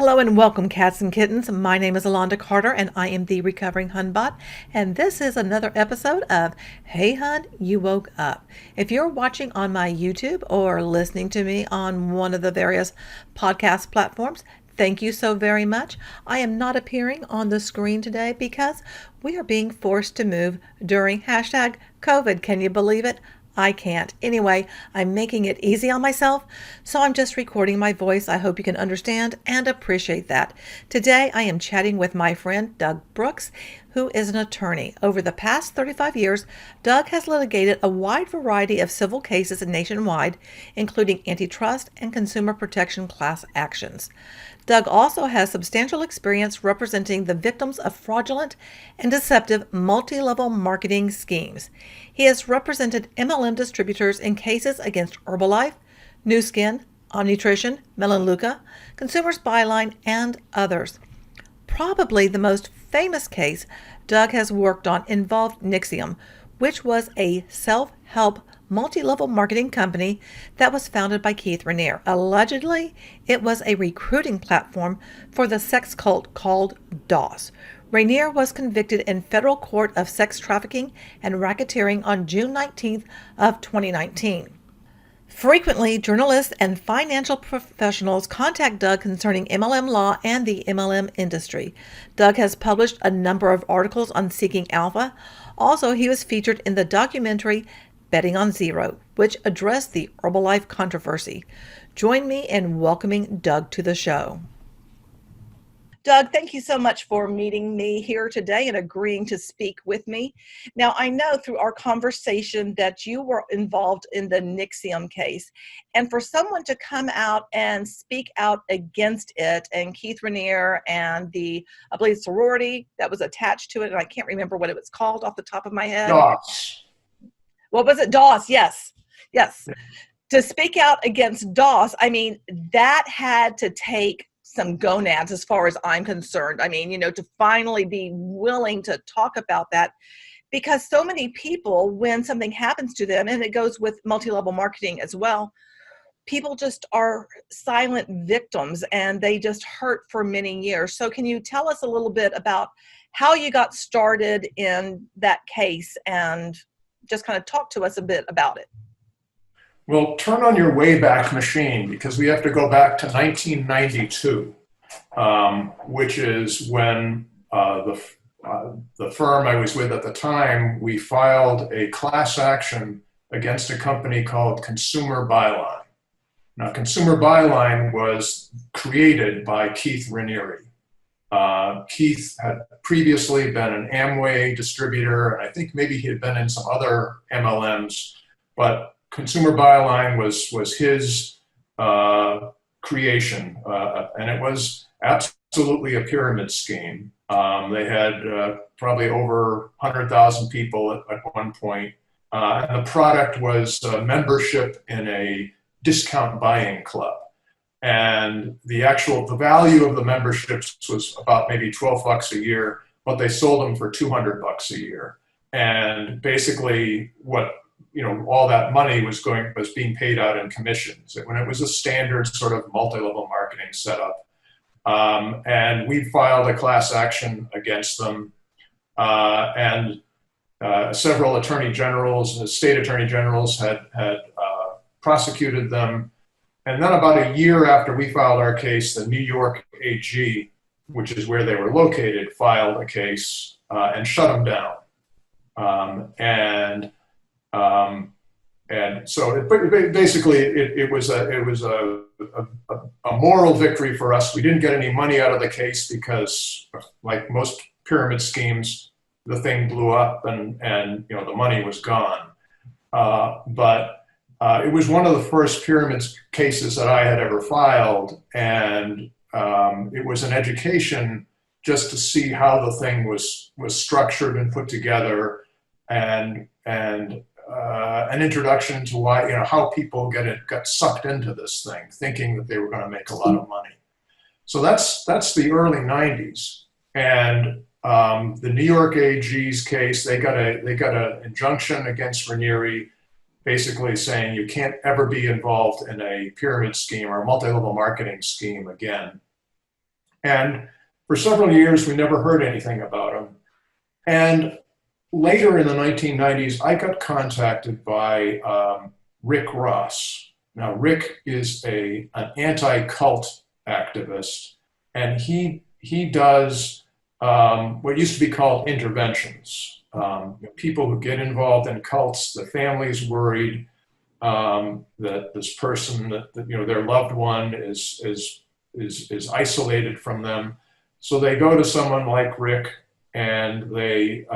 Hello and welcome, cats and kittens. My name is Alonda Carter and I am the Recovering Hunbot, and this is another episode of Hey Hun, You Woke Up. If you're watching on my YouTube or listening to me on one of the various podcast platforms, thank you so very much. I am not appearing on the screen today because we are being forced to move during hashtag COVID. Can you believe it? I can't. Anyway, I'm making it easy on myself, so I'm just recording my voice. I hope you can understand and appreciate that. Today, I am chatting with my friend Doug Brooks, who is an attorney. Over the past 35 years, Doug has litigated a wide variety of civil cases nationwide, including antitrust and consumer protection class actions. Doug also has substantial experience representing the victims of fraudulent and deceptive multi-level marketing schemes. He has represented MLM distributors in cases against Herbalife, Nu Skin, Omnitrition, Melaleuca, Consumers Byline, and others. Probably the most famous case Doug has worked on involved NXIVM, which was a self-help multi-level marketing company that was founded by Keith Raniere. Allegedly, it was a recruiting platform for the sex cult called DOS. Raniere was convicted in federal court of sex trafficking and racketeering on June 19th of 2019. Frequently, journalists and financial professionals contact Doug concerning MLM law and the MLM industry. Doug has published a number of articles on Seeking Alpha. Also, he was featured in the documentary Betting on Zero, which addressed the Herbalife controversy. Join me in welcoming Doug to the show. Doug, thank you so much for meeting me here today and agreeing to speak with me. Now, I know through our conversation that you were involved in the NXIVM case, and for someone to come out and speak out against it, and Keith Raniere and I believe, sorority that was attached to it, and I can't remember what it was called off the top of my head. DOS. What was it? DOS, yes. To speak out against DOS, I mean, that had to take some gonads as far as I'm concerned. I mean, to finally be willing to talk about that, because so many people, when something happens to them, and it goes with multi-level marketing as well, people just are silent victims and they just hurt for many years. So can you tell us a little bit about how you got started in that case and just kind of talk to us a bit about it? Well, turn on your Wayback Machine, because we have to go back to 1992, which is when the firm I was with at the time, we filed a class action against a company called Consumer Byline. Now, Consumer Byline was created by Keith Raniere. Keith had previously been an Amway distributor, and I think maybe he had been in some other MLMs, but Consumer Byline was his creation, and it was absolutely a pyramid scheme. They had probably over 100,000 people at one point, and the product was membership in a discount buying club. And the value of the memberships was about maybe $12 a year, but they sold them for $200 a year. And basically all that money was being paid out in commissions when it was a standard sort of multi-level marketing setup. And we filed a class action against them, and several attorney generals, state attorney generals had prosecuted them. And then about a year after we filed our case, the New York AG, which is where they were located, filed a case and shut them down. And so it was a moral victory for us. We didn't get any money out of the case because, like most pyramid schemes, the thing blew up and the money was gone. But it was one of the first pyramid cases that I had ever filed, and it was an education just to see how the thing was structured and put together, and an introduction to why, how people got sucked into this thing, thinking that they were going to make a lot of money. So that's the early 90s, and the New York AG's case, they got an injunction against Raniere, basically saying you can't ever be involved in a pyramid scheme or a multi-level marketing scheme again. And for several years, we never heard anything about him. And later in the 1990s, I got contacted by Rick Ross. Now, Rick is an anti-cult activist, and he does what used to be called interventions. People who get involved in cults, the family's worried that this person, that their loved one is isolated from them, so they go to someone like Rick, and they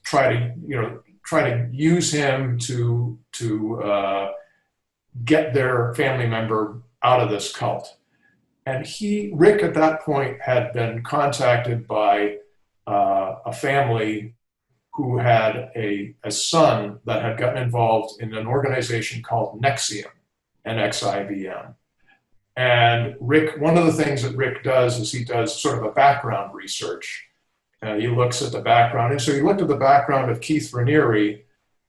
try to use him to get their family member out of this cult. And Rick at that point had been contacted by a family who had a son that had gotten involved in an organization called NXIVM, NXIVM. And Rick, one of the things that Rick does is he does sort of a background research. He looks at the background. And so he looked at the background of Keith Raniere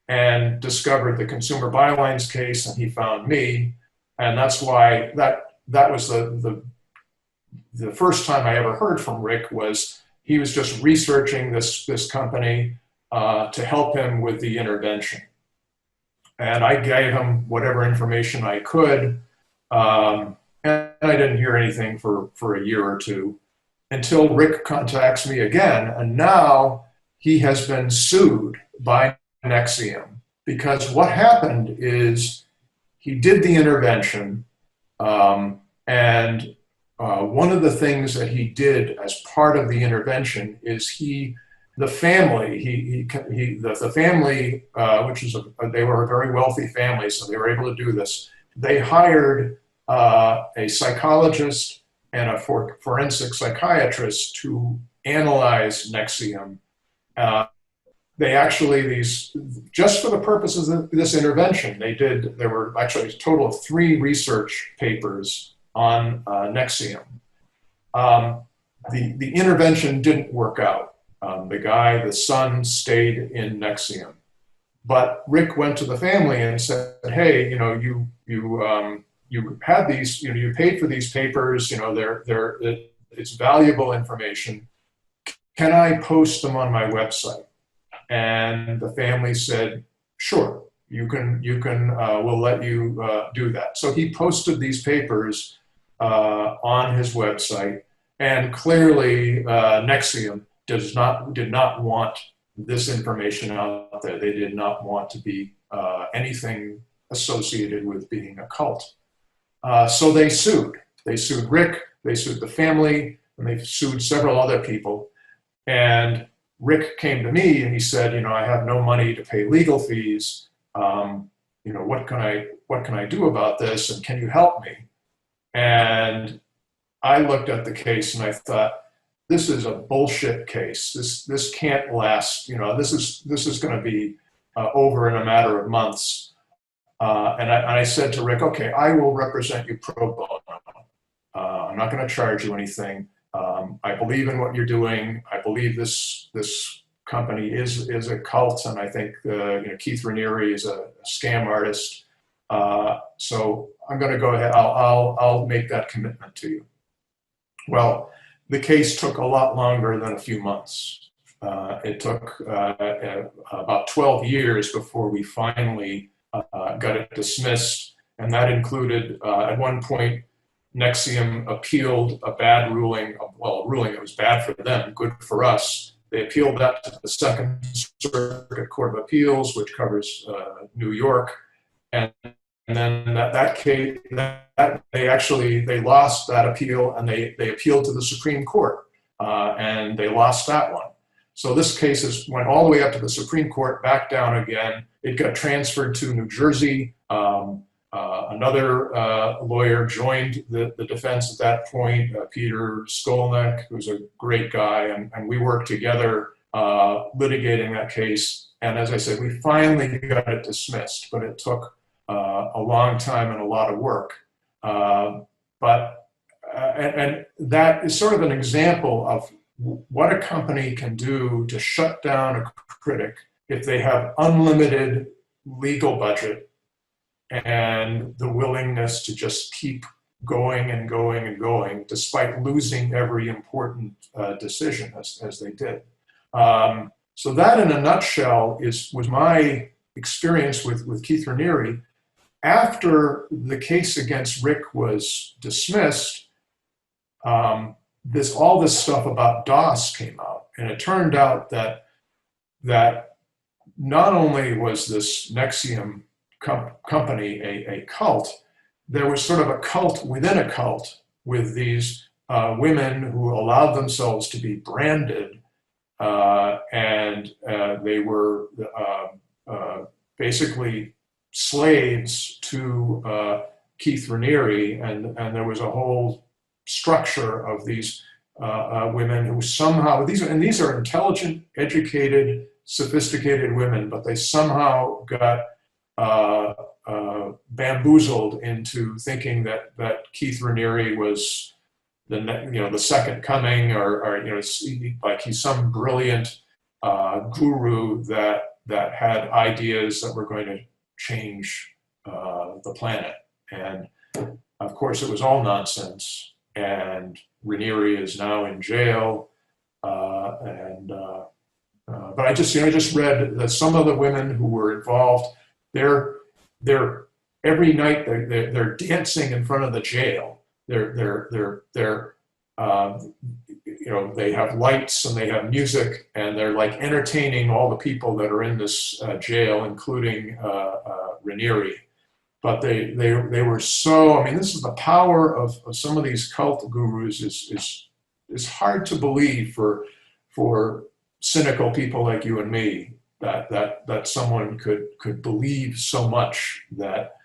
and discovered the Consumer Bylines case, and he found me. And that's why that was the first time I ever heard from Rick. Was he was just researching this company to help him with the intervention. And I gave him whatever information I could. And I didn't hear anything for a year or two until Rick contacts me again. And now he has been sued by NXIVM, because what happened is he did the intervention, and one of the things that he did as part of the intervention is the family, which is they were a very wealthy family, so they were able to do this. They hired a psychologist and a forensic psychiatrist to analyze NXIVM. They actually, just for the purposes of this intervention, there were actually a total of 3 research papers on NXIVM. The intervention didn't work out. The son stayed in NXIVM. But Rick went to the family and said, hey, you had these, you paid for these papers, it's valuable information. Can I post them on my website? And the family said, sure, we'll let you do that. So he posted these papers on his website, and clearly NXIVM did not want this information out there. They did not want to be anything associated with being a cult. So they sued. They sued Rick, they sued the family, and they sued several other people. And Rick came to me and he said, I have no money to pay legal fees. What can I do about this? And can you help me? And I looked at the case and I thought, this is a bullshit case. This can't last. This is going to be over in a matter of months. And I said to Rick, okay, I will represent you pro bono. I'm not going to charge you anything. I believe in what you're doing. I believe this company is a cult, and I think Keith Raniere is a scam artist. So I'm going to go ahead. I'll make that commitment to you. Well, the case took a lot longer than a few months. It took about 12 years before we finally got it dismissed, and that included at one point NXIVM appealed a bad ruling, a ruling that was bad for them, good for us. They appealed that to the Second Circuit Court of Appeals, which covers New York, and then that case, they lost that appeal, and they appealed to the Supreme Court, and they lost that one. So this case went all the way up to the Supreme Court, back down again. It got transferred to New Jersey. Another lawyer joined the defense at that point, Peter Skolnick, who's a great guy, and we worked together litigating that case. And as I said, we finally got it dismissed, but it took a long time and a lot of work. And that is sort of an example of what a company can do to shut down a critic if they have unlimited legal budget and the willingness to just keep going and going and going, despite losing every important decision as they did. So that, in a nutshell, was my experience with Keith Raniere. After the case against Rick was dismissed, all this stuff about DOS came out, and it turned out that not only was this NXIVM company a cult, there was sort of a cult within a cult with these women who allowed themselves to be branded, and they were basically slaves to Keith Raniere, and there was a whole structure of these women who somehow, these are intelligent, educated, sophisticated women, but they somehow got bamboozled into thinking that Keith Raniere was the second coming, or like he's some brilliant guru that had ideas that were going to change the planet. And of course, it was all nonsense. And Raniere is now in jail. But I just read that some of the women who were involved, they're every night they're dancing in front of the jail. They have lights and they have music, and they're like entertaining all the people that are in this jail, including Raniere. But they were so, this is the power of some of these cult gurus is hard to believe for cynical people like you and me, that someone could believe so much that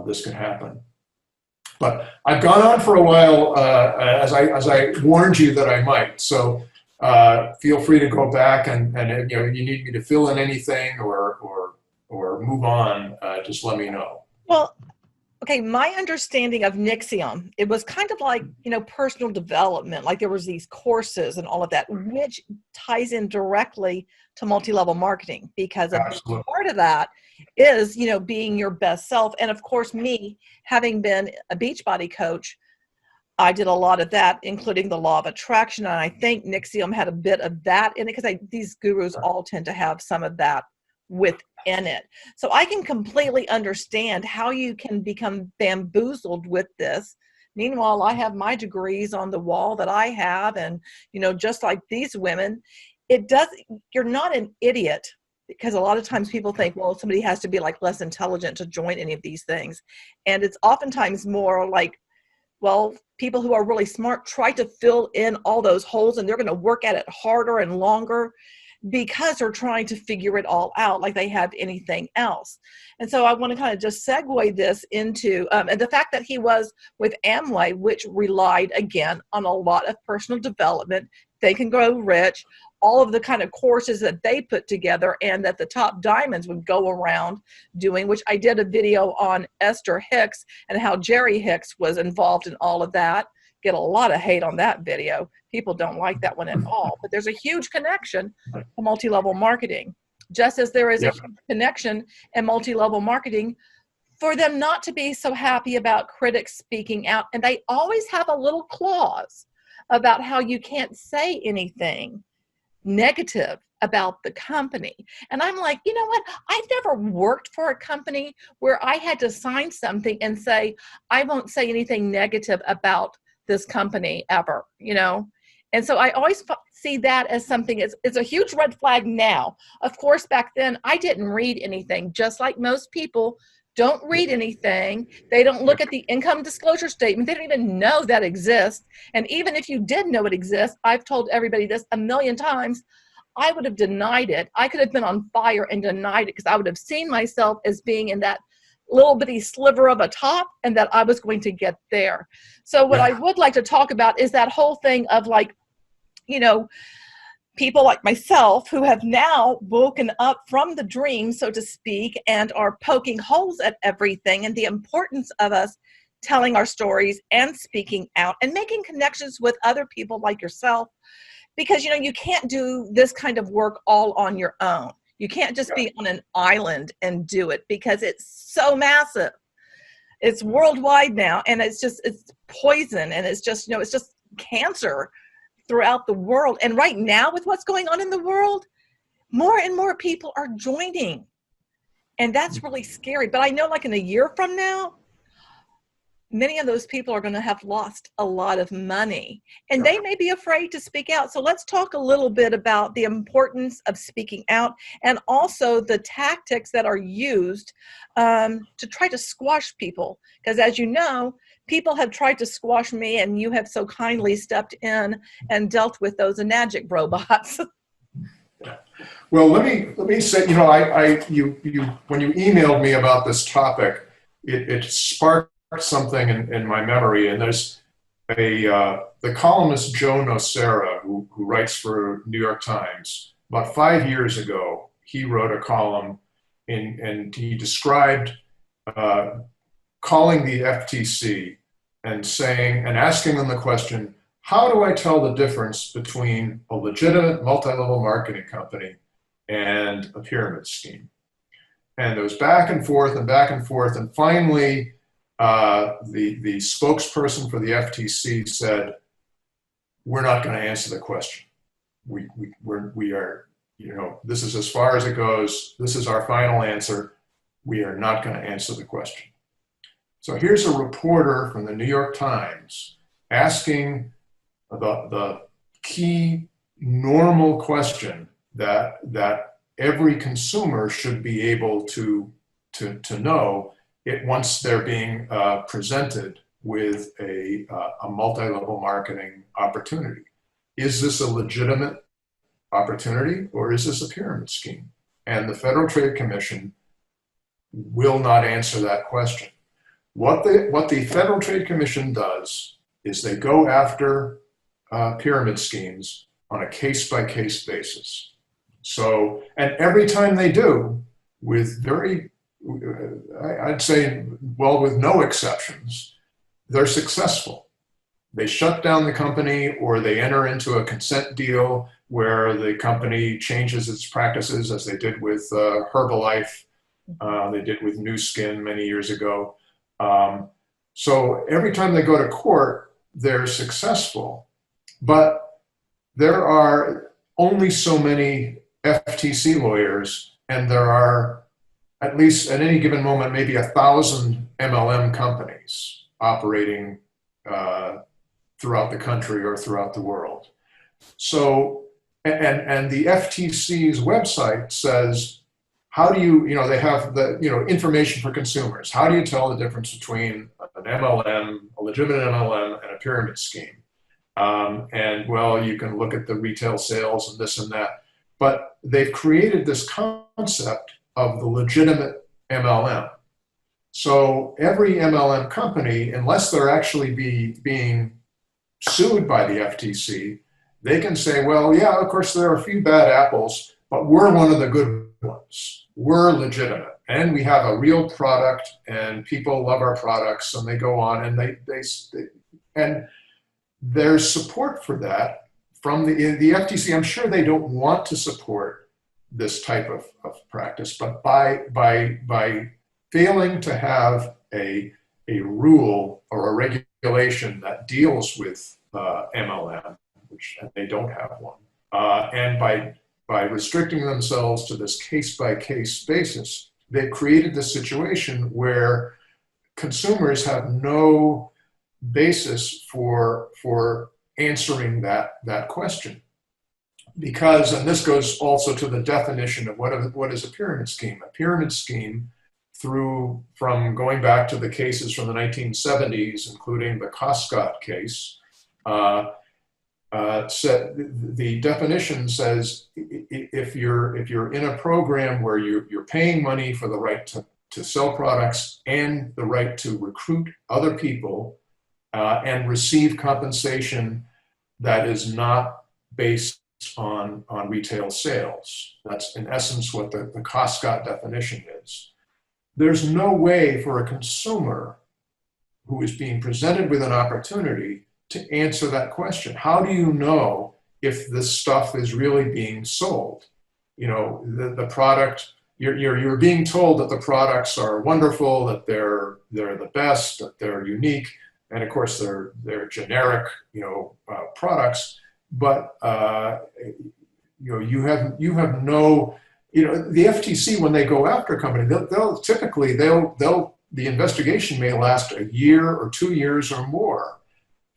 this could happen. But I've gone on for a while, as I warned you that I might. So feel free to go back, and if you need me to fill in anything or move on, just let me know. Well, okay, my understanding of NXIVM, it was kind of like, personal development, like there was these courses and all of that, which ties in directly to multi-level marketing, because a big part of that is, being your best self. And of course, me having been a Beachbody coach, I did a lot of that, including the law of attraction. And I think NXIVM had a bit of that in it, because these gurus all tend to have some of that within it. So I can completely understand how you can become bamboozled with this. Meanwhile, I have my degrees on the wall that I have, and just like these women, you're not an idiot, because a lot of times people think, well, somebody has to be like less intelligent to join any of these things. And it's oftentimes more like, well, people who are really smart try to fill in all those holes, and they're going to work at it harder and longer, because they're trying to figure it all out like they have anything else. And so I want to kind of just segue this into and the fact that he was with Amway, which relied, again, on a lot of personal development, Think and Grow Rich, all of the kind of courses that they put together and that the top diamonds would go around doing, which I did a video on Esther Hicks and how Jerry Hicks was involved in all of that. Get a lot of hate on that video. People don't like that one at all. But there's a huge connection to multi-level marketing, just as there is a huge connection in multi-level marketing for them not to be so happy about critics speaking out. And they always have a little clause about how you can't say anything negative about the company. And I'm like, you know what? I've never worked for a company where I had to sign something and say, I won't say anything negative about this company ever, And so I always see that as something, it's a huge red flag now. Of course, back then I didn't read anything, just like most people don't read anything. They don't look at the income disclosure statement. They don't even know that exists. And even if you did know it exists, I've told everybody this a million times, I would have denied it. I could have been on fire and denied it, because I would have seen myself as being in that little bitty sliver of a top, and that I was going to get there. So what I would like to talk about is that whole thing of like, people like myself who have now woken up from the dream, so to speak, and are poking holes at everything, and the importance of us telling our stories and speaking out and making connections with other people like yourself, because, you can't do this kind of work all on your own. You can't just be on an island and do it, because it's so massive. It's worldwide now, and it's poison, and it's just, it's just cancer throughout the world. And right now, with what's going on in the world, more and more people are joining, and that's really scary. But I know, like, in a year from now, many of those people are going to have lost a lot of money, and they may be afraid to speak out. So let's talk a little bit about the importance of speaking out, and also the tactics that are used to try to squash people. Because as you know, people have tried to squash me, and you have so kindly stepped in and dealt with those enagic robots. Well, let me say, you when you emailed me about this topic, it sparked something in my memory. And there's the columnist Joe Nocera, who writes for New York Times. About 5 years ago, he wrote a column and he described calling the FTC and asking them the question, how do I tell the difference between a legitimate multi-level marketing company and a pyramid scheme? And it was back and forth and back and forth. And finally, the spokesperson for the FTC said, we're not going to answer the question. We are, this is as far as it goes. This is our final answer. We are not going to answer the question. So here's a reporter from the New York Times asking the key normal question that every consumer should be able to know it once they're being presented with a multi-level marketing opportunity. Is this a legitimate opportunity, or is this a pyramid scheme? And the Federal Trade Commission will not answer that question. What the Federal Trade Commission does is they go after pyramid schemes on a case-by-case basis. So, and every time they do, with I'd say, well, with no exceptions, they're successful. They shut down the company, or they enter into a consent deal where the company changes its practices, as they did with Herbalife, they did with New Skin many years ago. So every time they go to court, they're successful. But there are only so many FTC lawyers, and there are, at least at any given moment, maybe 1,000 MLM companies operating throughout the country or throughout the world. So, and the FTC's website says, how do you, they have the, information for consumers. How do you tell the difference between an MLM, a legitimate MLM, and a pyramid scheme? And well, you can look at the retail sales and this and that, but they've created this concept of the legitimate MLM. So every MLM company, unless they're actually being sued by the FTC, they can say, well, yeah, of course there are a few bad apples, but we're one of the good ones. We're legitimate, and we have a real product, and people love our products, and they go on, and and there's support for that from the FTC. I'm sure they don't want to support this type of practice, but by failing to have a rule or a regulation that deals with MLM, which they don't have one, and by restricting themselves to this case-by-case basis, they've created this situation where consumers have no basis for answering that question. Because, and this goes also to the definition of what is a pyramid scheme. A pyramid scheme, from going back to the cases from the 1970s, including the Coscott case, the definition says if you're in a program where you're paying money for the right to sell products and the right to recruit other people and receive compensation that is not based on retail sales. That's in essence what the Coscott definition is. There's no way for a consumer who is being presented with an opportunity to answer that question. How do you know if this stuff is really being sold? The product you're being told that the products are wonderful, that they're the best, that they're unique, and of course they're generic, products. But you have no, the FTC, when they go after a company, they'll typically the investigation may last a year or 2 years or more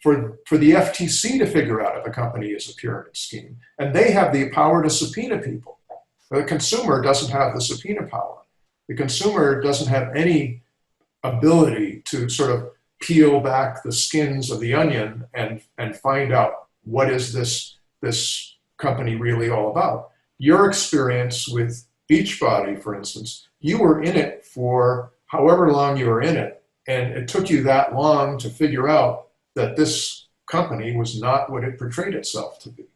for the FTC to figure out if a company is a pyramid scheme, and they have the power to subpoena people. The consumer doesn't have the subpoena power. The consumer doesn't have any ability to sort of peel back the skins of the onion and find out what is this company really all about. Your experience with Beachbody, for instance, you were in it for however long you were in it, and it took you that long to figure out that this company was not what it portrayed itself to be.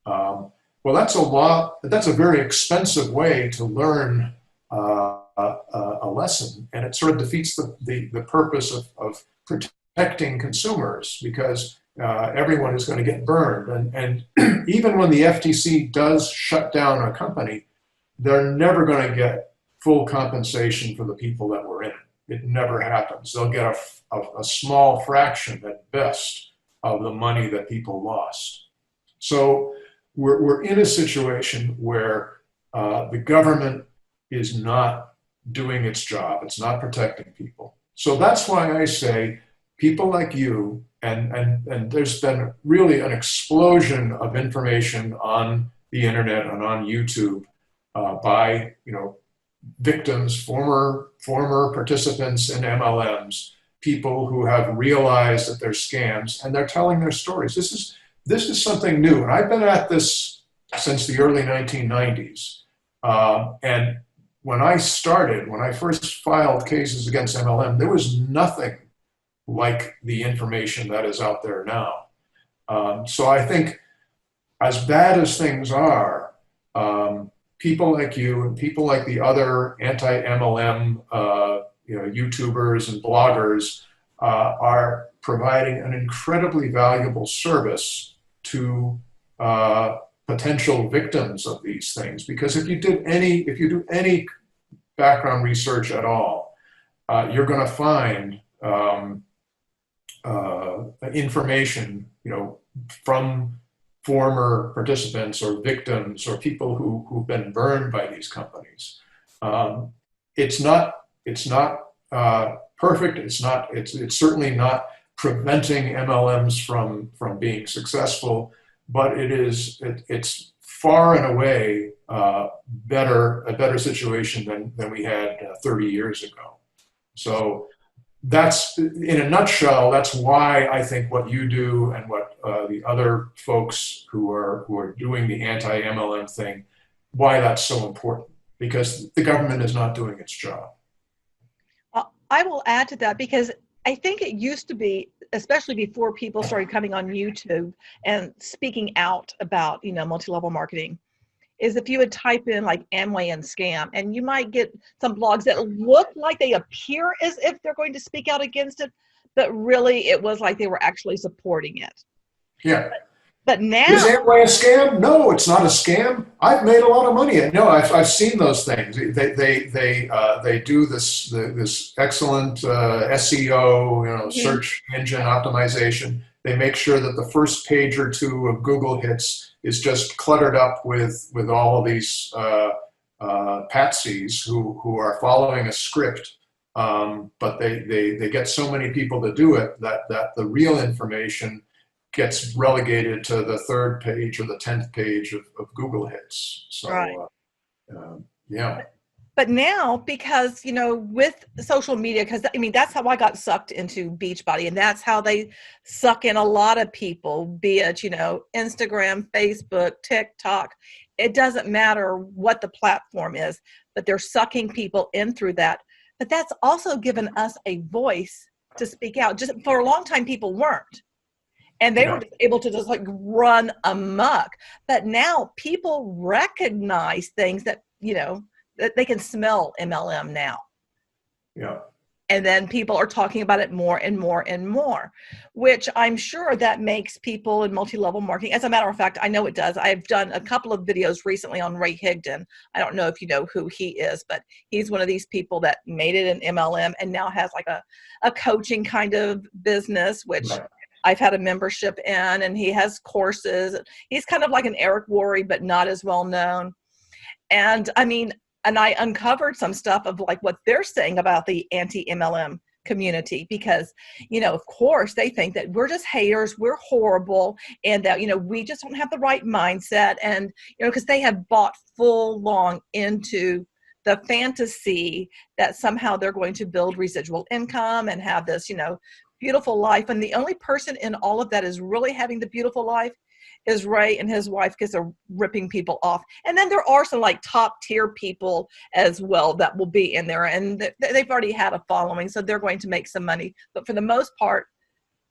Well, that's a very expensive way to learn a lesson, and it sort of defeats the purpose of protecting consumers, because everyone is going to get burned. And even when the FTC does shut down a company, they're never going to get full compensation for the people that were in it. It never happens. They'll get a small fraction at best of the money that people lost. So we're in a situation where the government is not doing its job. It's not protecting people. So that's why I say people like you, and there's been really an explosion of information on the internet and on YouTube by victims, former participants in MLMs, people who have realized that they're scams, and they're telling their stories. This is something new, and I've been at this since the early 1990s. And when I first filed cases against MLM, there was nothing like the information that is out there now. So I think, as bad as things are, people like you and people like the other anti-MLM YouTubers and bloggers are providing an incredibly valuable service to potential victims of these things. Because if you do any background research at all, you're going to find information, from former participants or victims or people who've been burned by these companies. It's not perfect. It's certainly not preventing MLMs from being successful, but it's far and away a better situation than we had 30 years ago. So that's, in a nutshell, that's why I think what you do and what the other folks who are doing the anti-MLM thing, why that's so important, because the government is not doing its job. I will add to that, because I think it used to be, especially before people started coming on YouTube and speaking out about, multi-level marketing, is if you would type in like Amway and scam, and you might get some blogs that look like they appear as if they're going to speak out against it, but really it was like they were actually supporting it. Yeah. But now, is Amway a scam? No, it's not a scam. I've made a lot of money. No, I've seen those things. They do this excellent SEO, search engine optimization. They make sure that the first page or two of Google hits is just cluttered up with all of these patsies who are following a script. But they get so many people to do it that the real information gets relegated to the third page or the 10th page of Google hits. So, right. Yeah. But now, because, with social media, because that's how I got sucked into Beachbody, and that's how they suck in a lot of people, be it, Instagram, Facebook, TikTok. It doesn't matter what the platform is, but they're sucking people in through that. But that's also given us a voice to speak out. Just for a long time, people weren't. And they were just able to just like run amok. But now people recognize things that, that they can smell MLM now. Yeah. And then people are talking about it more and more and more, which I'm sure that makes people in multi-level marketing. As a matter of fact, I know it does. I've done a couple of videos recently on Ray Higdon. I don't know if you know who he is, but he's one of these people that made it in MLM and now has like a coaching kind of business, which Right. I've had a membership in, and he has courses. He's kind of like an Eric Worre, but not as well known. And I mean, and I uncovered some stuff of like what they're saying about the anti-MLM community, because, you know, of course they think that we're just haters, we're horrible, and that, you know, we just don't have the right mindset. And, you know, because they have bought full long into the fantasy that somehow they're going to build residual income and have this, you know, beautiful life. And the only person in all of that is really having the beautiful life is Ray and his wife, because they're ripping people off. And then there are some like top tier people as well that will be in there, and they've already had a following, so they're going to make some money. But for the most part,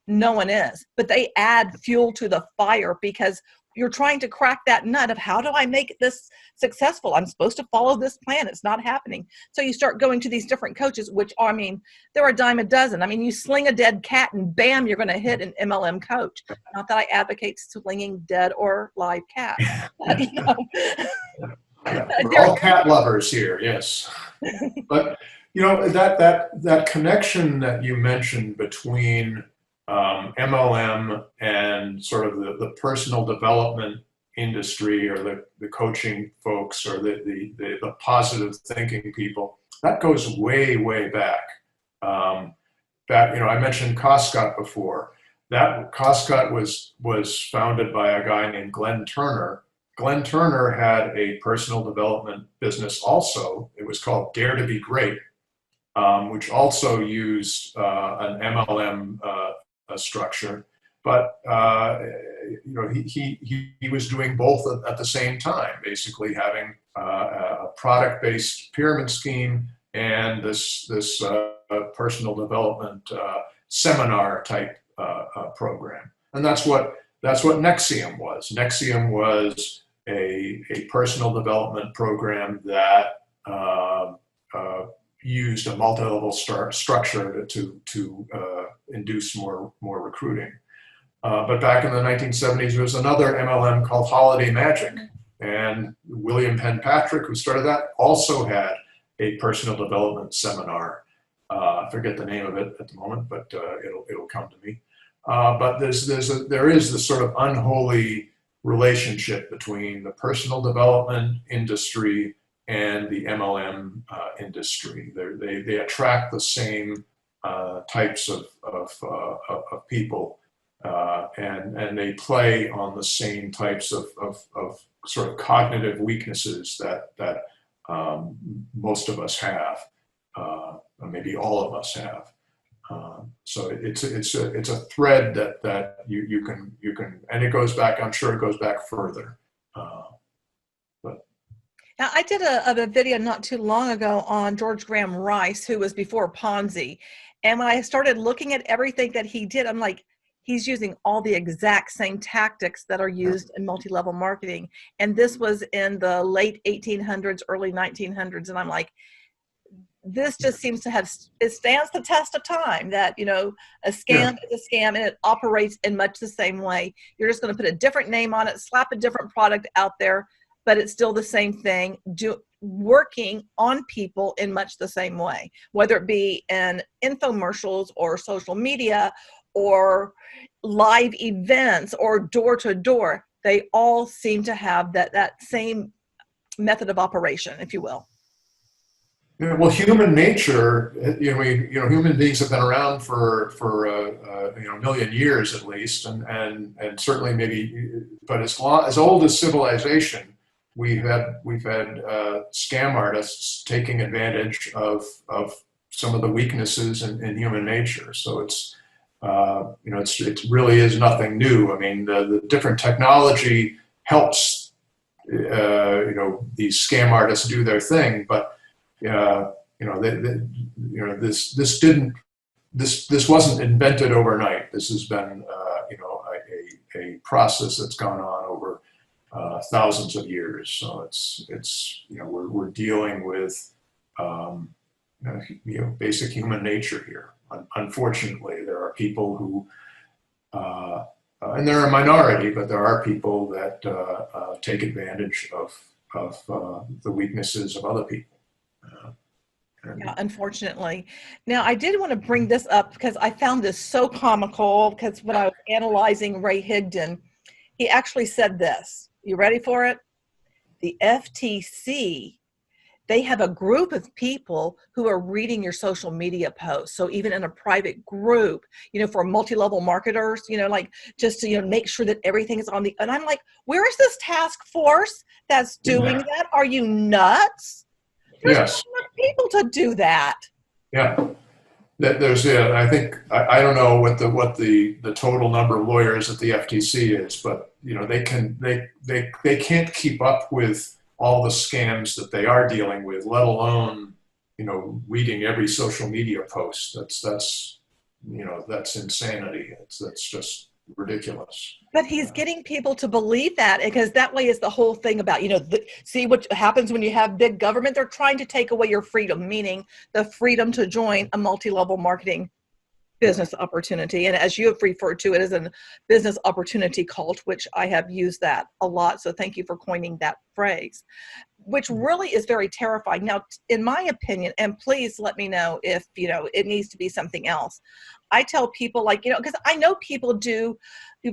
no one is. But they add fuel to the fire, because you're trying to crack that nut of, how do I make this successful? I'm supposed to follow this plan. It's not happening. So you start going to these different coaches, which are, I mean, they're a dime a dozen. I mean, you sling a dead cat and bam, you're going to hit an MLM coach. Not that I advocate slinging dead or live cats, but, you know, We're all cat lovers here, yes. But you know, that connection that you mentioned between MLM and sort of the personal development industry, or the coaching folks, or the positive thinking people, that goes way, way back. That, you know, I mentioned Costcut before. That Costcut was founded by a guy named Glenn Turner. Glenn Turner had a personal development business also. It was called Dare to Be Great, which also used an MLM structure. But you know, he was doing both at the same time, basically having a product-based pyramid scheme and this personal development seminar type program. And that's what NXIVM was. NXIVM was a personal development program that used a multi-level structure to induce more recruiting. But back in the 1970s, there was another MLM called Holiday Magic, and William Penpatrick, who started that, also had a personal development seminar. I forget the name of it at the moment, but it'll come to me. But there is this sort of unholy relationship between the personal development industry and the MLM industry. They attract the same types of people, and they play on the same types of sort of cognitive weaknesses that most of us have, or maybe all of us have. So it's a thread that you can, and it goes back. I'm sure it goes back further. Now, I did a video not too long ago on George Graham Rice, who was before Ponzi. And when I started looking at everything that he did, I'm like, he's using all the exact same tactics that are used in multi-level marketing. And this was in the late 1800s, early 1900s. And I'm like, this just seems to have, it stands the test of time, that, you know, a scam is a scam, and it operates in much the same way. You're just going to put a different name on it, slap a different product out there, but it's still the same thing, working on people in much the same way, whether it be in infomercials or social media or live events or door to door. They all seem to have that same method of operation, if you will. Yeah, well, human nature, human beings have been around for a million years at least, and certainly maybe, but as old as civilization. We've had scam artists taking advantage of some of the weaknesses in human nature. So it really is nothing new. I mean, the different technology helps these scam artists do their thing, but this wasn't invented overnight. This has been a process that's gone on over thousands of years. So we're dealing with basic human nature here. Unfortunately, there are people who, and they're a minority, but there are people that take advantage of the weaknesses of other people. Yeah, unfortunately. Now, I did want to bring this up because I found this so comical because when I was analyzing Ray Higdon, he actually said this. You ready for it? The FTC, they have a group of people who are reading your social media posts. So even in a private group, for multi-level marketers, like just to, make sure that everything is on and I'm like, where is this task force that's doing that? Are you nuts? There's not enough people to do that. Yeah. There's, I think, I don't know what the total number of lawyers at the FTC is, but they can't keep up with all the scams that they are dealing with, let alone reading every social media post. That's insanity. That's just ridiculous. But he's getting people to believe that, because that way is the whole thing about, see what happens when you have big government. They're trying to take away your freedom, meaning the freedom to join a multi-level marketing business opportunity. And as you have referred to it as a business opportunity cult, which I have used that a lot. So thank you for coining that phrase, which really is very terrifying. Now, in my opinion, and please let me know if, it needs to be something else. I tell people, because I know people do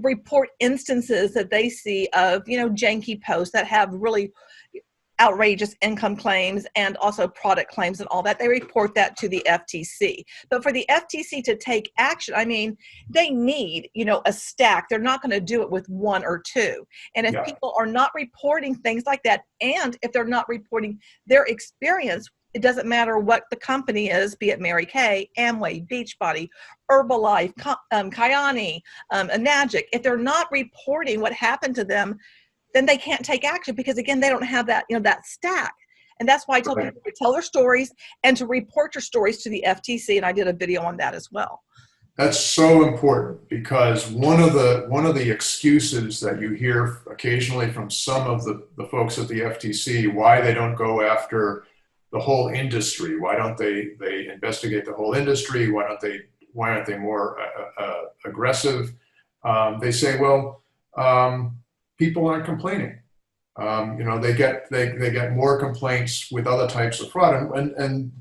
report instances that they see of, janky posts that have really outrageous income claims and also product claims and all that. They report that to the FTC. But for the FTC to take action, they need, a stack. They're not going to do it with one or two. And if people are not reporting things like that, and if they're not reporting their experience, it doesn't matter what the company is, be it Mary Kay, Amway, Beachbody, Herbalife, Kyani, Enagic. If they're not reporting what happened to them, then they can't take action, because again, they don't have that, that stack. And that's why I tell people to tell their stories and to report your stories to the FTC. And I did a video on that as well. That's so important, because one of the excuses that you hear occasionally from some of the folks at the FTC, why they don't go after the whole industry, why don't they investigate the whole industry, why aren't they more aggressive? They say, well, people aren't complaining. They get more complaints with other types of fraud, and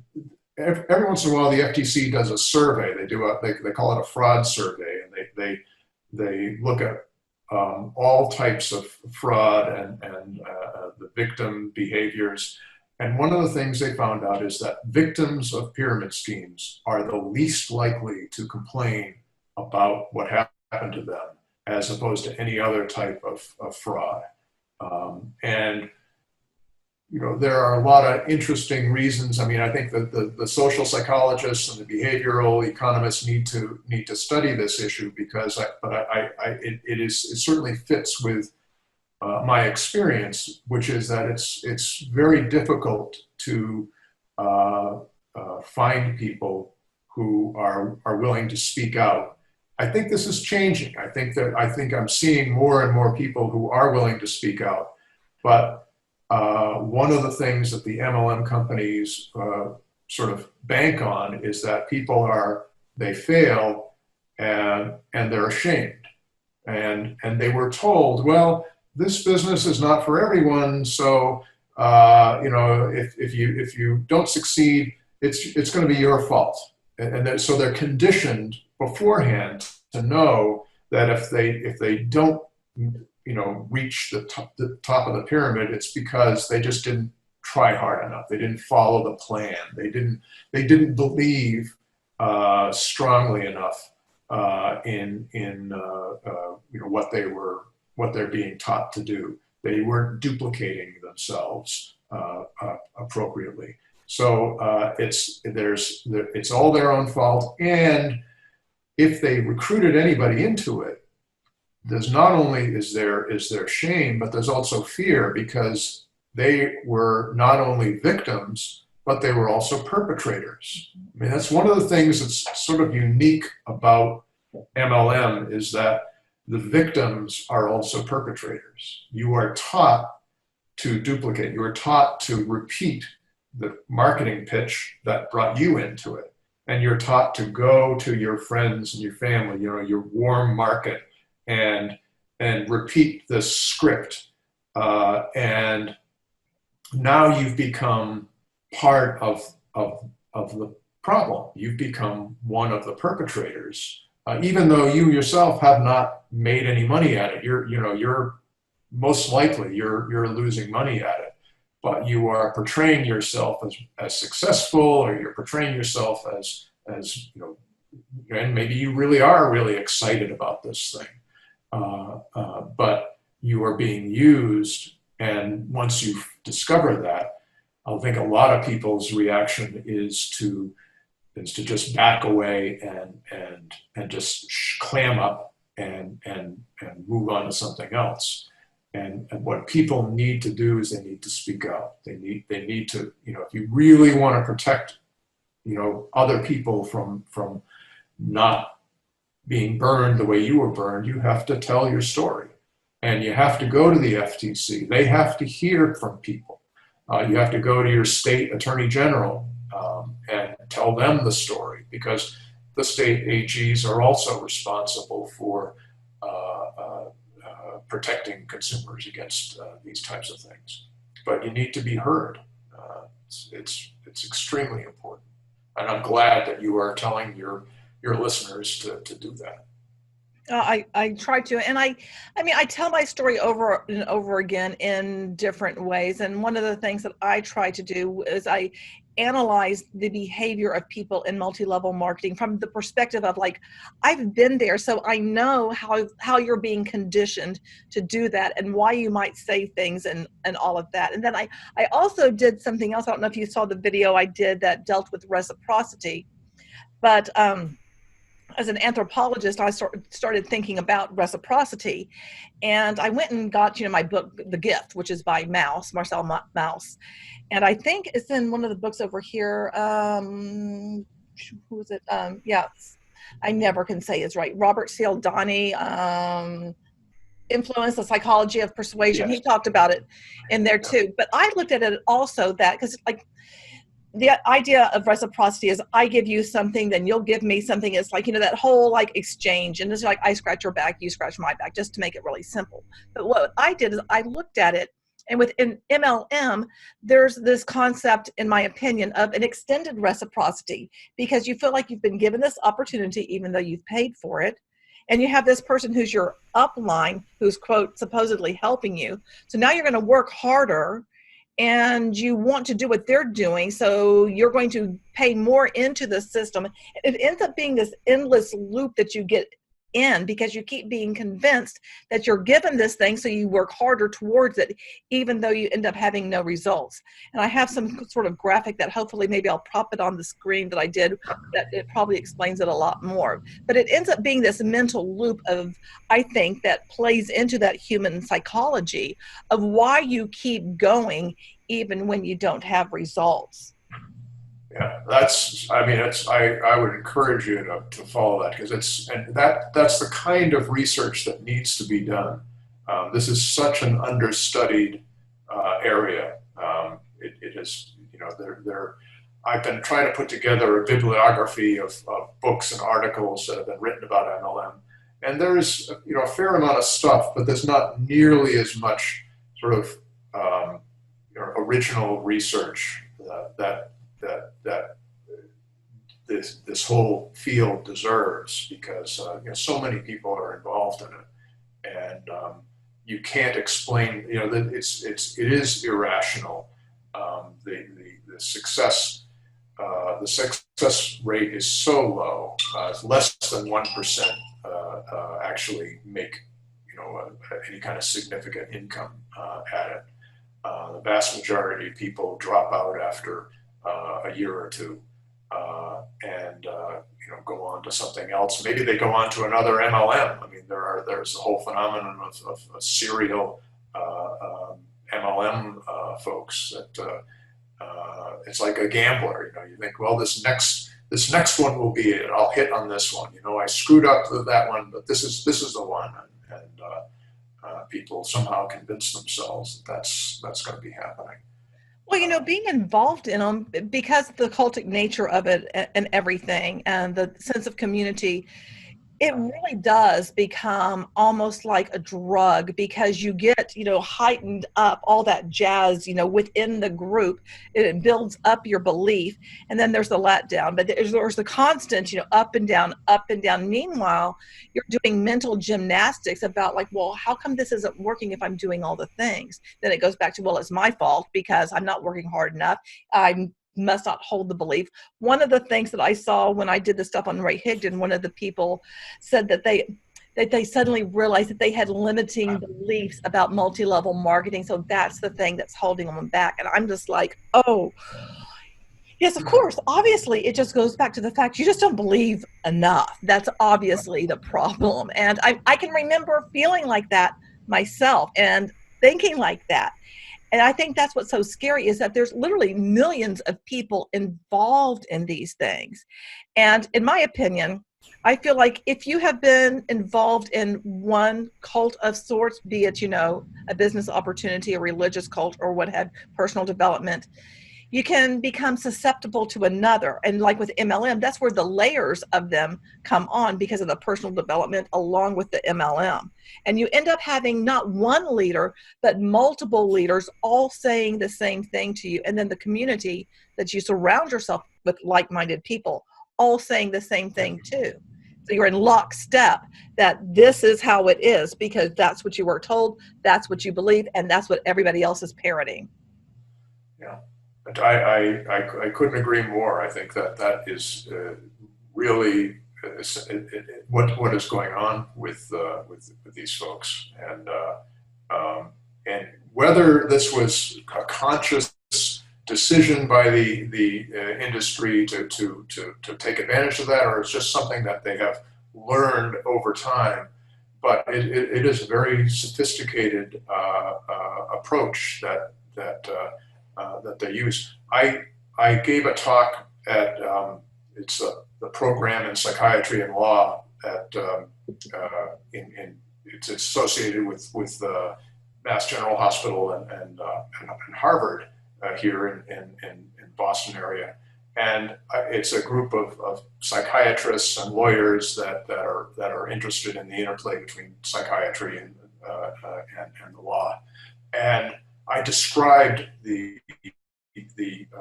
every once in a while the FTC does a survey. They call it a fraud survey, and they look at all types of fraud and the victim behaviors. And one of the things they found out is that victims of pyramid schemes are the least likely to complain about what happened to them, as opposed to any other type of fraud. And there are a lot of interesting reasons. I think that the social psychologists and the behavioral economists need to study this issue, because it certainly fits with my experience, which is that it's very difficult to find people who are willing to speak out. I think this is changing. I think I'm seeing more and more people who are willing to speak out. But one of the things that the MLM companies sort of bank on is that people they fail and they're ashamed. And they were told, well, this business is not for everyone. So if you don't succeed, it's going to be your fault. So they're conditioned beforehand to know that if they don't reach the top of the pyramid, it's because they just didn't try hard enough. They didn't follow the plan. They didn't believe strongly enough in what they're being taught to do. They weren't duplicating themselves appropriately. So it's all their own fault. And if they recruited anybody into it, there's not only is there shame, but there's also fear, because they were not only victims, but they were also perpetrators. That's one of the things that's sort of unique about MLM, is that the victims are also perpetrators. You are taught to duplicate. You are taught to repeat the marketing pitch that brought you into it. And you're taught to go to your friends and your family, your warm market, and repeat this script. And now you've become part of the problem. You've become one of the perpetrators, even though you yourself have not made any money at it. You're most likely you're losing money at it, but you are portraying yourself as successful, or you're portraying yourself as and maybe you really are really excited about this thing, but you are being used. And once you discover that, I think a lot of people's reaction is to just back away and just clam up and move on to something else. And what people need to do is they need to speak out. They need to, if you really want to protect, other people from not being burned the way you were burned, you have to tell your story. And you have to go to the FTC. They have to hear from people. You have to go to your state attorney general and tell them the story, because the state AGs are also responsible for protecting consumers against these types of things. But you need to be heard. It's extremely important. And I'm glad that you are telling your listeners to do that. I try to, and I mean, I tell my story over and over again in different ways. And one of the things that I try to do is I analyze the behavior of people in multi-level marketing from the perspective of, like, I've been there, so I know how you're being conditioned to do that and why you might say things and all of that. And then I also did something else. I don't know if you saw the video I did that dealt with reciprocity, but as an anthropologist, I started thinking about reciprocity, and I went and got, my book, The Gift, which is by Marcel Mauss. And I think it's in one of the books over here. Who is it? Yeah, I never can say it's right. Robert Cialdini, Influence, the Psychology of Persuasion. Yes. He talked about it in there too. But I looked at it also because, like, the idea of reciprocity is I give you something, then you'll give me something. It's like, that whole like exchange, and it's like I scratch your back, you scratch my back, just to make it really simple. But what I did is I looked at it, and within MLM, there's this concept, in my opinion, of an extended reciprocity, because you feel like you've been given this opportunity even though you've paid for it. And you have this person who's your upline, who's, quote, supposedly helping you. So now you're going to work harder, and you want to do what they're doing, so you're going to pay more into the system. It ends up being this endless loop that you get in, because you keep being convinced that you're given this thing, so you work harder towards it, even though you end up having no results. And I have some sort of graphic that hopefully maybe I'll prop it on the screen that I did, that it probably explains it a lot more. But it ends up being this mental loop of, I think, that plays into that human psychology of why you keep going even when you don't have results. Yeah, I would encourage you to follow that, because that's the kind of research that needs to be done. This is such an understudied area. It is, I've been trying to put together a bibliography of books and articles that have been written about MLM, and there's a fair amount of stuff, but there's not nearly as much sort of original research that this whole field deserves, because so many people are involved in it, and you can't explain. That it is irrational. The success rate is so low. It's less than 1% actually make any kind of significant income at it. The vast majority of people drop out after a year or two, and go on to something else. Maybe they go on to another MLM. I mean, there's the whole phenomenon of serial MLM folks that it's like a gambler. You think, well, this next one will be it. I'll hit on this one. I screwed up with that one, but this is the one, and people somehow convince themselves that that's going to be happening. Well, being involved in them because of the cultic nature of it and everything, and the sense of community, it really does become almost like a drug because you get, heightened up all that jazz, within the group. It builds up your belief. And then there's the letdown, but there's the constant, up and down, up and down. Meanwhile, you're doing mental gymnastics about like, well, how come this isn't working if I'm doing all the things? Then it goes back to, well, it's my fault because I'm not working hard enough. I must not hold the belief. One of the things that I saw when I did the stuff on Ray Higdon, one of the people said that they suddenly realized that they had limiting beliefs about multi-level marketing. So that's the thing that's holding them back. And I'm just like, oh, yes, of course. Obviously, it just goes back to the fact you just don't believe enough. That's obviously the problem. And I can remember feeling like that myself and thinking like that. And I think that's what's so scary is that there's literally millions of people involved in these things. And in my opinion, I feel like if you have been involved in one cult of sorts, be it, a business opportunity, a religious cult, or what have personal development, you can become susceptible to another. And like with MLM, that's where the layers of them come on because of the personal development along with the MLM. And you end up having not one leader, but multiple leaders all saying the same thing to you. And then the community that you surround yourself with like-minded people all saying the same thing too. So you're in lockstep that this is how it is because that's what you were told, that's what you believe, and that's what everybody else is parroting. Yeah. I couldn't agree more. I think that is really what is going on with these folks, and whether this was a conscious decision by the industry to take advantage of that, or it's just something that they have learned over time. But it is a very sophisticated approach that they use. I gave a talk at it's the program in psychiatry and law at it's associated with Mass General Hospital and Harvard here in Boston area, and it's a group of psychiatrists and lawyers that are interested in the interplay between psychiatry and the law, and I described the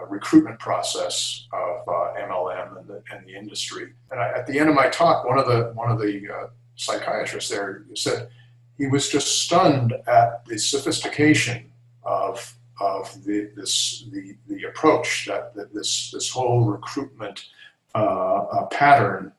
recruitment process of MLM and the industry. And at the end of my talk, one of the psychiatrists there said he was just stunned at the sophistication of the approach that this whole recruitment pattern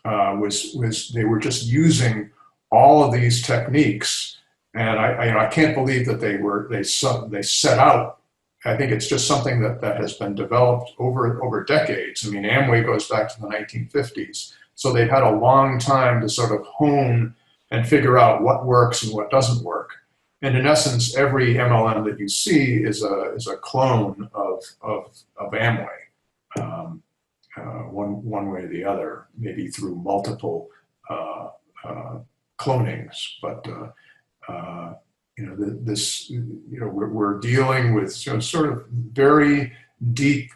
was. They were just using all of these techniques. And I can't believe that they set out. I think it's just something that has been developed over decades. I mean, Amway goes back to the 1950s, so they've had a long time to sort of hone and figure out what works and what doesn't work. And in essence, every MLM that you see is a clone of Amway, one way or the other, maybe through multiple clonings, but. We're dealing with sort of very deep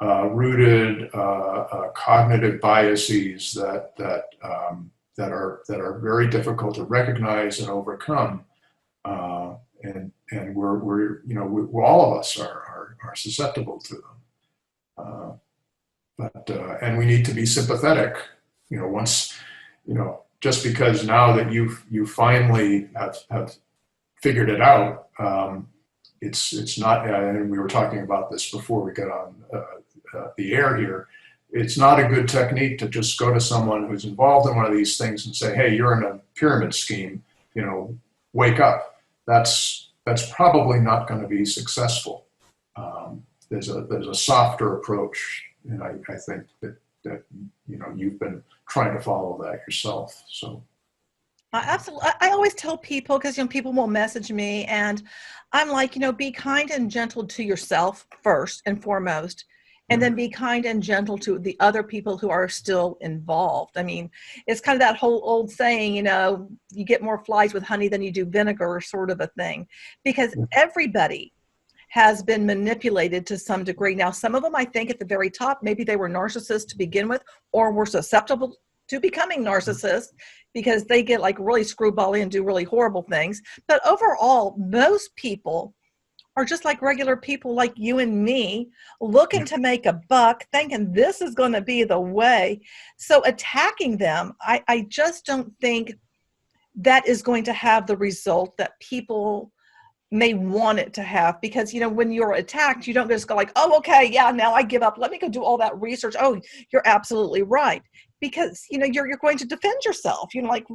rooted cognitive biases that are very difficult to recognize and overcome, and we're all of us are susceptible to them, and we need to be sympathetic. Once just because now that you finally have figured it out, it's not. And we were talking about this before we got on the air here. It's not a good technique to just go to someone who's involved in one of these things and say, "Hey, you're in a pyramid scheme. Wake up." That's probably not going to be successful. There's a softer approach, and I think that you've been trying to follow that yourself. So absolutely. I always tell people because people will message me, and I'm like, be kind and gentle to yourself first and foremost, and then be kind and gentle to the other people who are still involved. I mean, it's kind of that whole old saying, you get more flies with honey than you do vinegar, sort of a thing, because everybody has been manipulated to some degree. Now, some of them, I think at the very top, maybe they were narcissists to begin with, or were susceptible to becoming narcissists because they get like really screwball and do really horrible things. But overall, most people are just like regular people like you and me, looking to make a buck, thinking this is going to be the way. So attacking them, I just don't think that is going to have the result that people may want it to have. Because, you know, when you're attacked, you don't just go like, oh, okay, yeah, now I give up. Let me go do all that research. Oh, you're absolutely right. Because, you know, you're going to defend yourself. You know, like,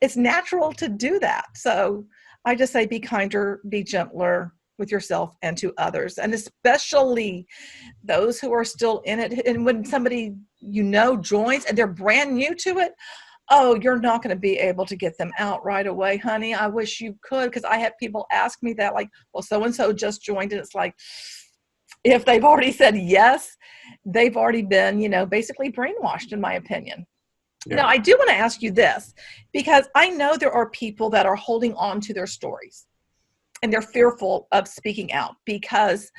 it's natural to do that. So I just say be kinder, be gentler with yourself and to others, and especially those who are still in it. And when somebody, you know, joins and they're brand new to it, oh, you're not going to be able to get them out right away, honey. I wish you could, because I have people ask me that, like, well, so-and-so just joined, and it's like, if they've already said yes, they've already been, you know, basically brainwashed, in my opinion. Yeah. Now, I do want to ask you this, because I know there are people that are holding on to their stories and they're fearful of speaking out because,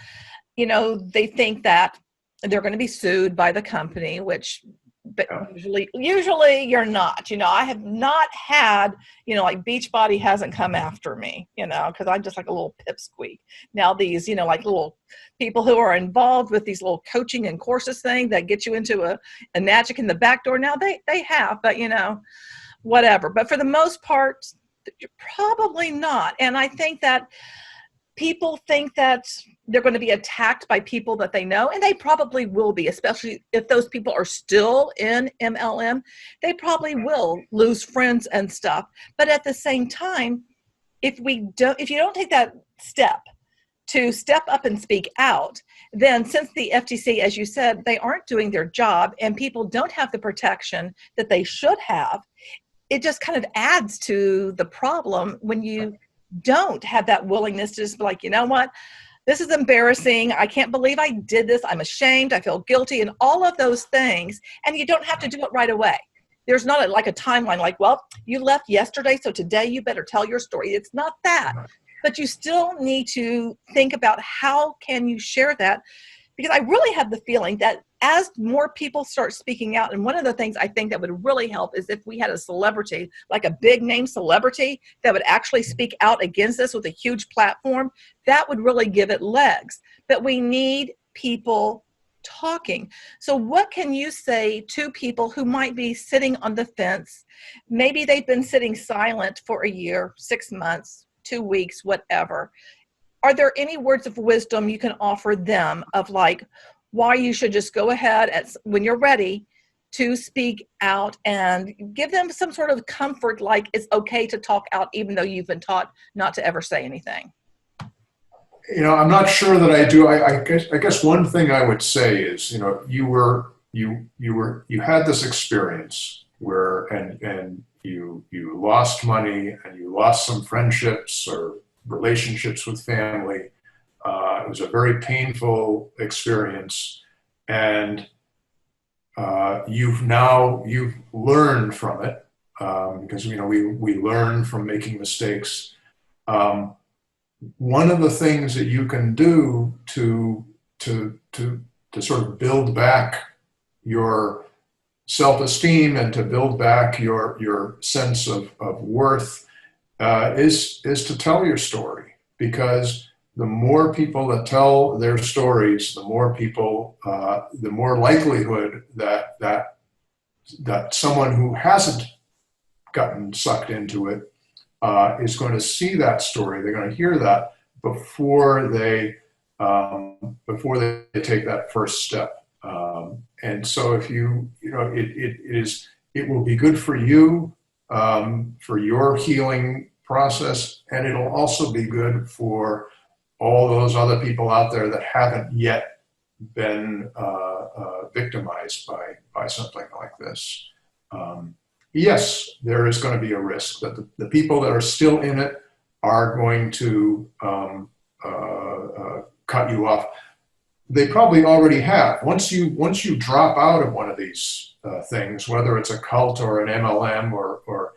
you know, they think that they're going to be sued by the company, which, but usually you're not. You know, I have not had, you know, like Beachbody hasn't come after me, you know, because I'm just like a little pipsqueak. Now these, you know, like little people who are involved with these little coaching and courses thing that get you into a magic in the back door. Now they have, but you know, whatever. But for the most part, probably not. And I think that people think that they're going to be attacked by people that they know, and they probably will be, especially if those people are still in MLM. They probably will lose friends and stuff. But at the same time, if you don't take that step to step up and speak out, then since the FTC, as you said, they aren't doing their job and people don't have the protection that they should have, it just kind of adds to the problem when you don't have that willingness to just be like, you know what, this is embarrassing. I can't believe I did this. I'm ashamed. I feel guilty, and all of those things. And you don't have to do it right away. There's not like a timeline like, well, you left yesterday, so today you better tell your story. It's not that. But you still need to think about how can you share that, because I really have the feeling that as more people start speaking out, and one of the things I think that would really help is if we had a celebrity, like a big name celebrity, that would actually speak out against this with a huge platform, that would really give it legs. But we need people talking. So what can you say to people who might be sitting on the fence? Maybe they've been sitting silent for a year, 6 months, 2 weeks, whatever. Are there any words of wisdom you can offer them of like why you should just go ahead when you're ready to speak out, and give them some sort of comfort, like it's okay to talk out even though you've been taught not to ever say anything? You know, I'm not sure that I do. I guess one thing I would say is, you know, you had this experience where and you lost money and you lost some friendships or relationships with family. It was a very painful experience, and you've learned from it, because you know we learn from making mistakes. One of the things that you can do to sort of build back your self-esteem and to build back your sense of worth is to tell your story, because the more people that tell their stories, the more people, the more likelihood that someone who hasn't gotten sucked into it is going to see that story. They're going to hear that before they take that first step. And so if it will be good for you, for your healing process, and it'll also be good for all those other people out there that haven't yet been victimized by something like this. Yes, there is going to be a risk that the people that are still in it are going to cut you off. They probably already have. Once you drop out of one of these things, whether it's a cult or an MLM or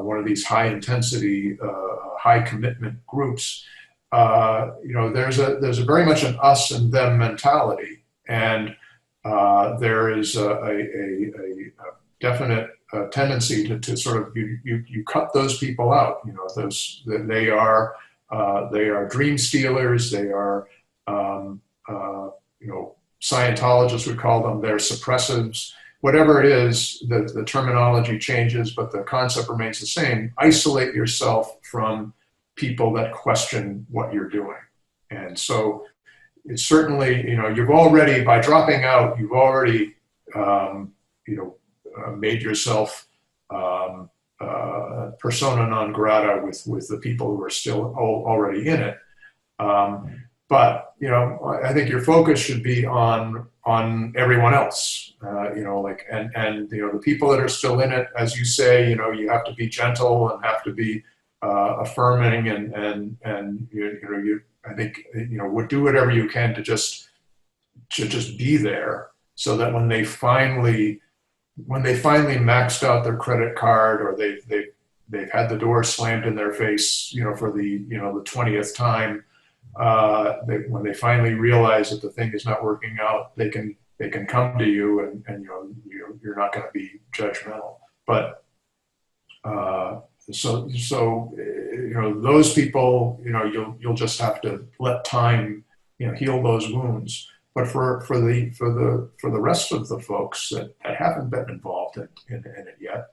one of these high intensity, high commitment groups, there's a very much an us and them mentality, and there is a definite tendency to sort of you cut those people out. They are dream stealers. They are Scientologists would call them. They're suppressives. Whatever it is, the terminology changes, but the concept remains the same. Isolate yourself from people that question what you're doing. And so it's certainly, you've already, by dropping out, you've already, made yourself persona non grata with the people who are still already in it. But I think your focus should be on everyone else. The people that are still in it, as you say, you have to be gentle and have to be affirming, and I think would do whatever you can to just be there, so that when they finally maxed out their credit card, or they've had the door slammed in their face, for the 20th time, when they finally realize that the thing is not working out, they can come to you, and you're not going to be judgmental. But so those people, you'll just have to let time heal those wounds. But for the rest of the folks that haven't been involved in it yet,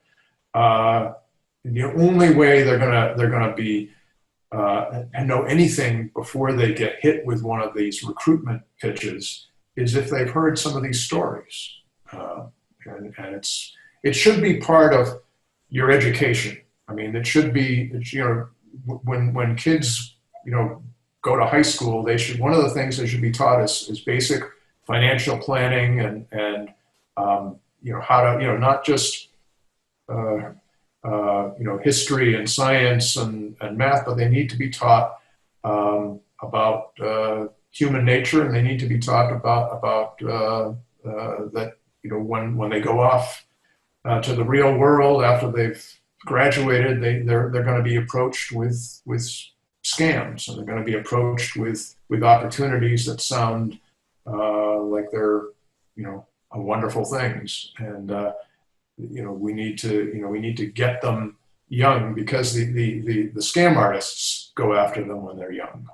the only way they're gonna be and know anything before they get hit with one of these recruitment pitches is if they've heard some of these stories, and it should be part of your education. I mean, it should be, when kids go to high school, one of the things they should be taught is basic financial planning, and how to not just history and science and math, but they need to be taught about human nature, and they need to be taught about that when they go off to the real world after they've graduated, they're going to be approached with scams, and they're going to be approached with opportunities that sound like they're wonderful things, and we need to get them young, because the scam artists go after them when they're young.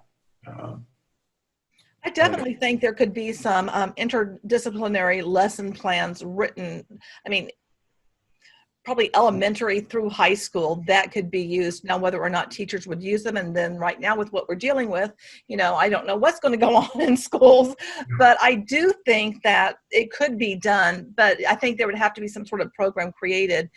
I definitely think there could be some interdisciplinary lesson plans written. I mean, probably elementary through high school, that could be used. Now, whether or not teachers would use them, and then right now with what we're dealing with, I don't know what's going to go on in schools, but I do think that it could be done. But I think there would have to be some sort of program created,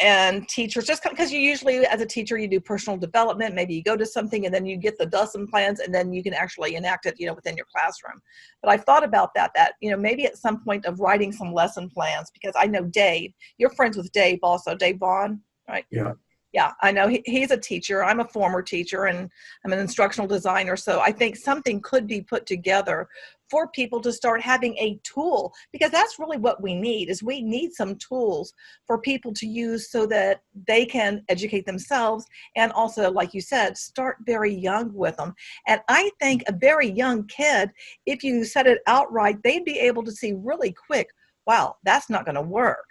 and teachers, just because you usually, as a teacher, you do personal development, maybe you go to something and then you get the lesson plans, and then you can actually enact it, within your classroom. But I've thought about that maybe at some point of writing some lesson plans, because I know Dave, you're friends with Dave also, Dave Vaughn, right? Yeah. Yeah, I know he's a teacher. I'm a former teacher, and I'm an instructional designer. So I think something could be put together for people to start having a tool, because that's really what we need. We need some tools for people to use so that they can educate themselves, and also, like you said, start very young with them. And I think a very young kid, if you said it outright, they'd be able to see really quick, wow, that's not going to work.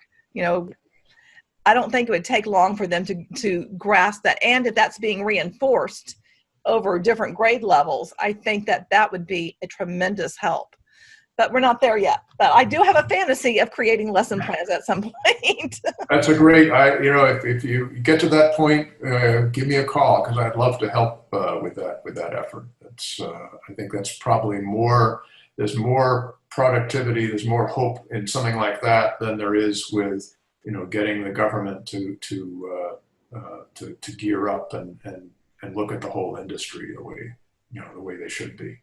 I don't think it would take long for them to grasp that. And if that's being reinforced over different grade levels, I think that would be a tremendous help. But we're not there yet. But I do have a fantasy of creating lesson plans at some point. That's a great, if you get to that point, give me a call, because I'd love to help with that effort. I think that's probably there's more productivity, there's more hope in something like that than there is with getting the government to gear up and look at the whole industry the way they should be.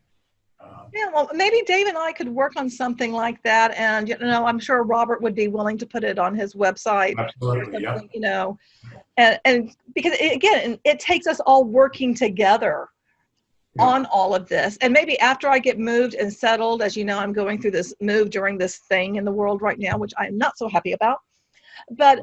Yeah, well, maybe Dave and I could work on something like that, and I'm sure Robert would be willing to put it on his website. Absolutely, yeah. And because it takes us all working together on all of this. And maybe after I get moved and settled, as you know, I'm going through this move during this thing in the world right now, which I'm not so happy about. But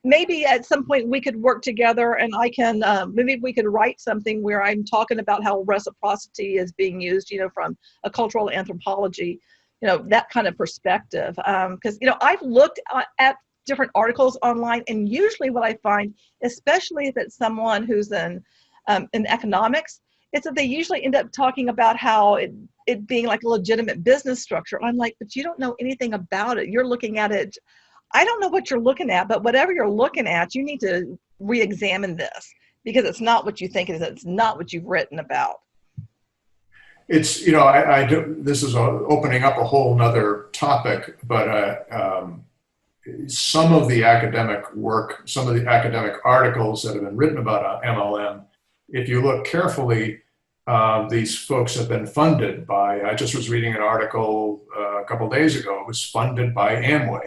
maybe at some point we could work together, and I can maybe we could write something where I'm talking about how reciprocity is being used, from a cultural anthropology, that kind of perspective. Because I've looked at different articles online, and usually what I find, especially if it's someone who's in economics, it's that they usually end up talking about how it being like a legitimate business structure. I'm like, but you don't know anything about it. You're looking at it. I don't know what you're looking at, but whatever you're looking at, you need to re-examine this, because it's not what you think it is. It's not what you've written about. It's, I do, this is opening up a whole nother topic, but some of the academic work, some of the academic articles that have been written about MLM, if you look carefully, these folks have been funded by, I just was reading an article a couple of days ago, it was funded by Amway.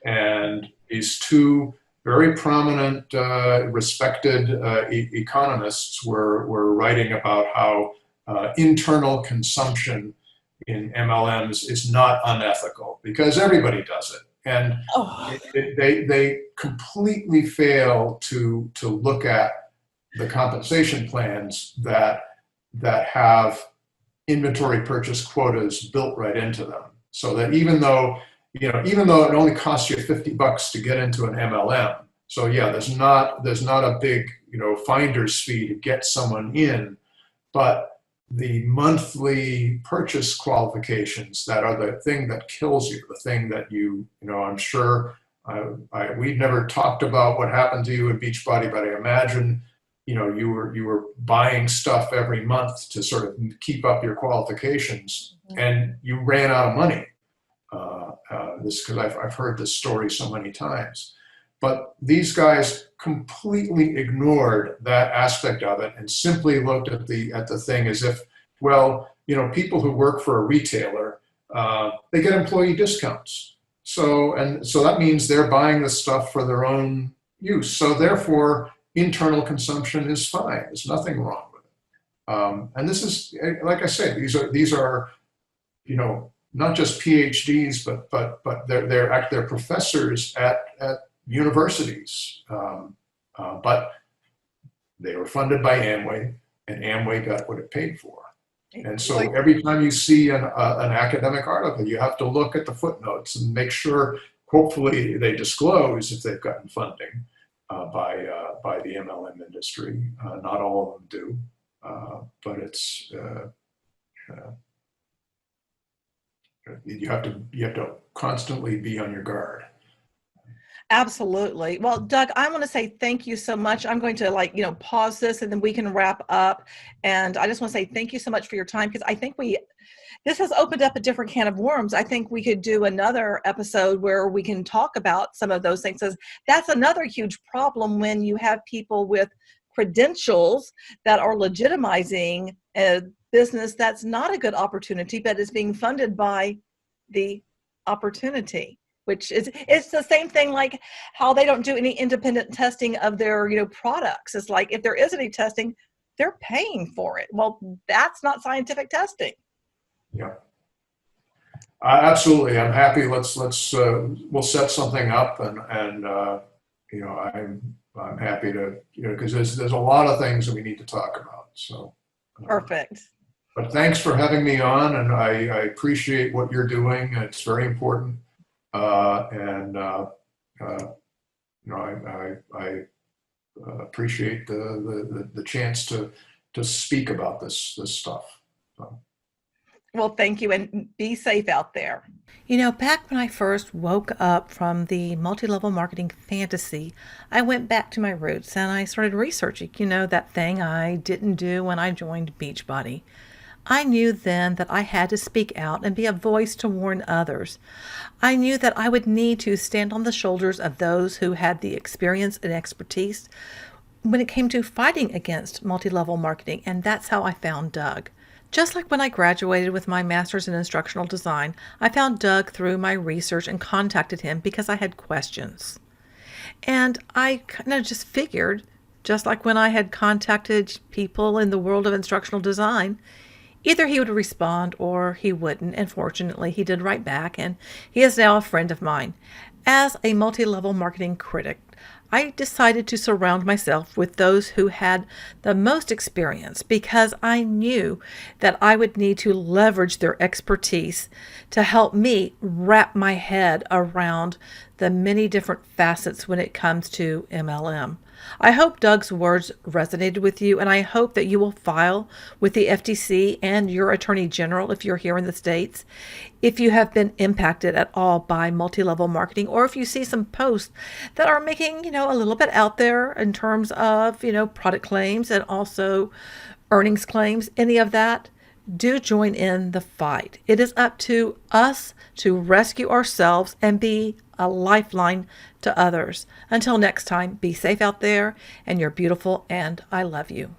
And these two very prominent, respected economists were writing about how internal consumption in MLMs is not unethical, because everybody does it. And they completely fail to look at the compensation plans that have inventory purchase quotas built right into them, so that even though it only costs you $50 to get into an MLM, so yeah, there's not a big finder's fee to get someone in, but the monthly purchase qualifications that are the thing that kills you, the thing that I'm sure we've never talked about what happened to you in Beachbody, but I imagine you were buying stuff every month to sort of keep up your qualifications, and you ran out of money. This, because I've heard this story so many times, but these guys completely ignored that aspect of it and simply looked at the thing as if, well, people who work for a retailer, they get employee discounts. So that means they're buying the stuff for their own use. So therefore, internal consumption is fine. There's nothing wrong with it. And this is, like I said, these are not just PhDs, but they're professors at universities. But they were funded by Amway, and Amway got what it paid for. And so every time you see an academic article, you have to look at the footnotes and make sure, hopefully they disclose if they've gotten funding by the MLM industry. Not all of them do, but it's you have to constantly be on your guard. Absolutely. Well, Doug, I want to say thank you so much. I'm going to pause this, and then we can wrap up. And I just want to say thank you so much for your time, because I think this has opened up a different can of worms. I think we could do another episode where we can talk about some of those things. That's another huge problem when you have people with credentials that are legitimizing a business that's not a good opportunity, but is being funded by the opportunity. Which is, it's the same thing like how they don't do any independent testing of their products. It's like, if there is any testing, they're paying for it. Well, that's not scientific testing. Yeah, absolutely. I'm happy. Let's we'll set something up, and I'm happy to because there's a lot of things that we need to talk about. So perfect. But thanks for having me on, and I appreciate what you're doing. It's very important. I appreciate the chance to speak about this stuff. So. Well, thank you, and be safe out there. Back when I first woke up from the multi-level marketing fantasy, I went back to my roots and I started researching, that thing I didn't do when I joined Beachbody. I knew then that I had to speak out and be a voice to warn others. I knew that I would need to stand on the shoulders of those who had the experience and expertise when it came to fighting against multi-level marketing, and that's how I found Doug. Just like when I graduated with my master's in instructional design, I found Doug through my research and contacted him because I had questions. And I kind of just figured, just like when I had contacted people in the world of instructional design, Either he would respond or he wouldn't, and fortunately he did write back, and he is now a friend of mine. As a multi-level marketing critic, I decided to surround myself with those who had the most experience because I knew that I would need to leverage their expertise to help me wrap my head around the many different facets when it comes to MLM. I hope Doug's words resonated with you, and I hope that you will file with the FTC and your Attorney General if you're here in the States. If you have been impacted at all by multi-level marketing, or if you see some posts that are making, a little bit out there in terms of, product claims and also earnings claims, any of that, do join in the fight. It is up to us to rescue ourselves and be a lifeline to others. Until next time, be safe out there, and you're beautiful, and I love you.